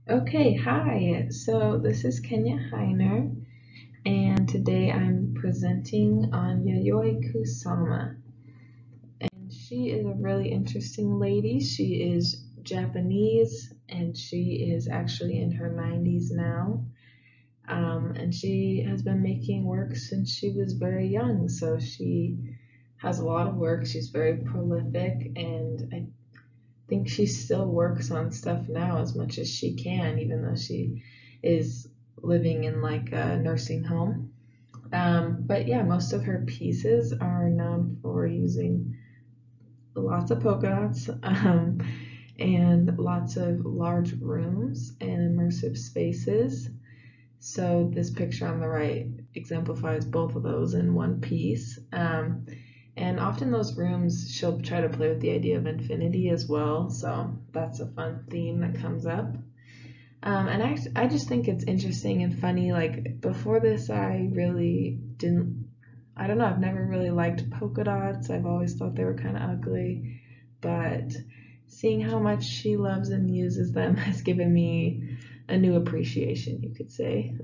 Okay, hi. So this is Kenya Heiner, and today I'm presenting on Yayoi Kusama. And she is a really interesting lady. She is Japanese, and she is actually in her 90s now. And she has been making work since she was very young. So she has a lot of work. She's very prolific, and I think she still works on stuff now as much as she can, even though she is living in like a nursing home. But yeah, most of her pieces are known for using lots of polka dots and lots of large rooms and immersive spaces. So this picture on the right exemplifies both of those in one piece. And often those rooms, she'll try to play with the idea of infinity as well. So that's a fun theme that comes up. And I just think it's interesting and funny. Like before this, I really didn't, I don't know, I've never really liked polka dots. I've always thought they were kind of ugly. But seeing how much she loves and uses them has given me a new appreciation, you could say.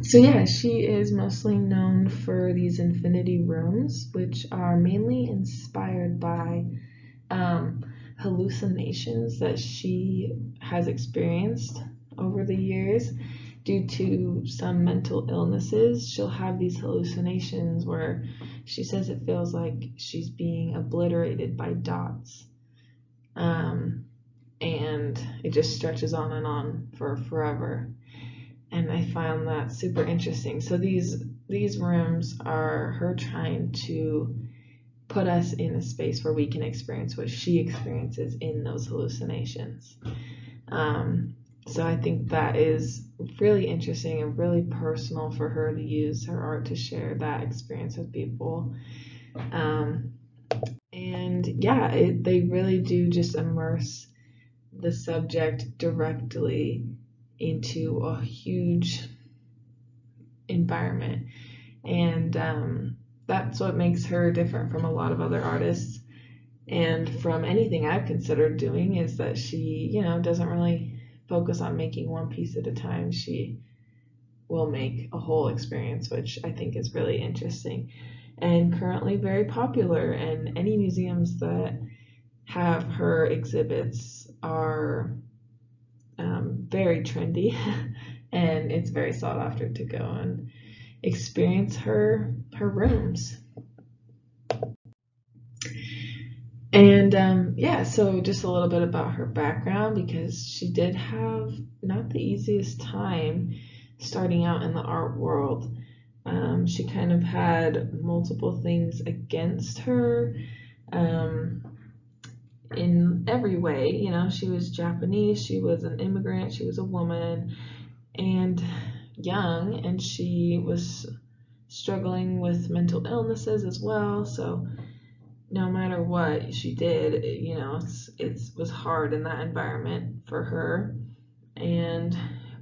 So yeah, she is mostly known for these infinity rooms, which are mainly inspired by um, hallucinations that she has experienced over the years due to some mental illnesses. She'll have these hallucinations where she says it feels like she's being obliterated by dots. And it just stretches on and on for forever. And I found that super interesting. So these rooms are her trying to put us in a space where we can experience what she experiences in those hallucinations. So I think that is really interesting and really personal for her to use her art to share that experience with people. And yeah, they really do just immerse the subject directly into a huge environment. And that's what makes her different from a lot of other artists and from anything I've considered doing, is that she, doesn't really focus on making one piece at a time. She will make a whole experience, which I think is really interesting and currently very popular. And any museums that have her exhibits are very trendy and it's very sought after to go and experience her rooms. And yeah, so just a little bit about her background, because she did have not the easiest time starting out in the art world. She kind of had multiple things against her in every way. She was Japanese, she was an immigrant, she was a woman and young, and she was struggling with mental illnesses as well. So no matter what she did, it was hard in that environment for her.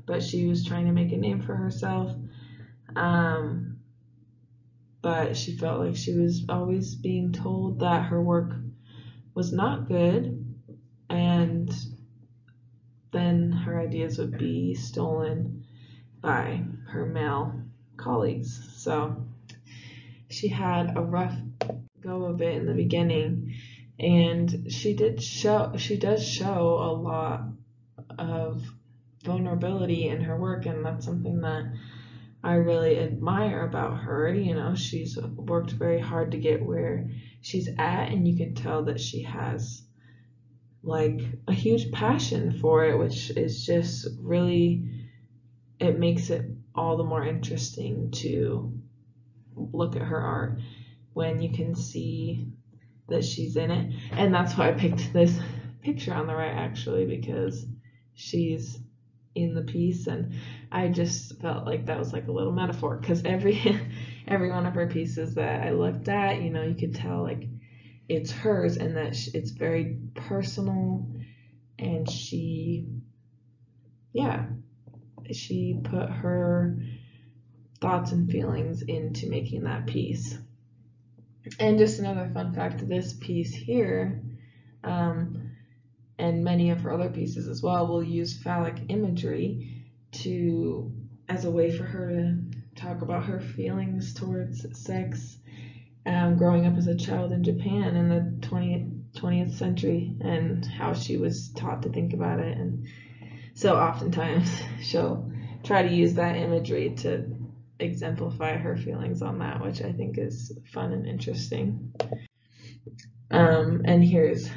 But she was trying to make a name for herself. But she felt like she was always being told that her work was not good, and then her ideas would be stolen by her male colleagues. So she had a rough go of it in the beginning, and she does show a lot of vulnerability in her work, and that's something that I really admire about her. She's worked very hard to get where she's at, and you can tell that she has like a huge passion for it, which is just really, it makes it all the more interesting to look at her art when you can see that she's in it. And that's why I picked this picture on the right, actually, because she's in the piece, and I just felt like that was like a little metaphor, because every every one of her pieces that I looked at, you could tell like it's hers, and that it's very personal, and she put her thoughts and feelings into making that piece. And just another fun fact, this piece here, and many of her other pieces as well will use phallic imagery as a way for her to talk about her feelings towards sex, growing up as a child in Japan in the 20th century, and how she was taught to think about it. And so oftentimes she'll try to use that imagery to exemplify her feelings on that, which I think is fun and interesting. And here's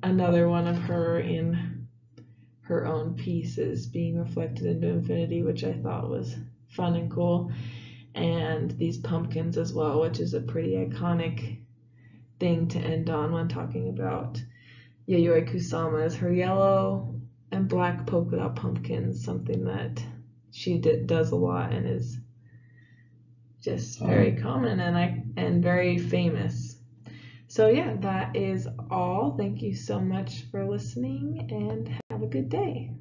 another one of her in her own pieces being reflected into infinity, which I thought was fun and cool. And these pumpkins as well, which is a pretty iconic thing to end on when talking about Yayoi Kusama, is her yellow and black polka dot pumpkins, something that she does a lot and is just very common and very famous. So yeah, that is all. Thank you so much for listening, and have a good day.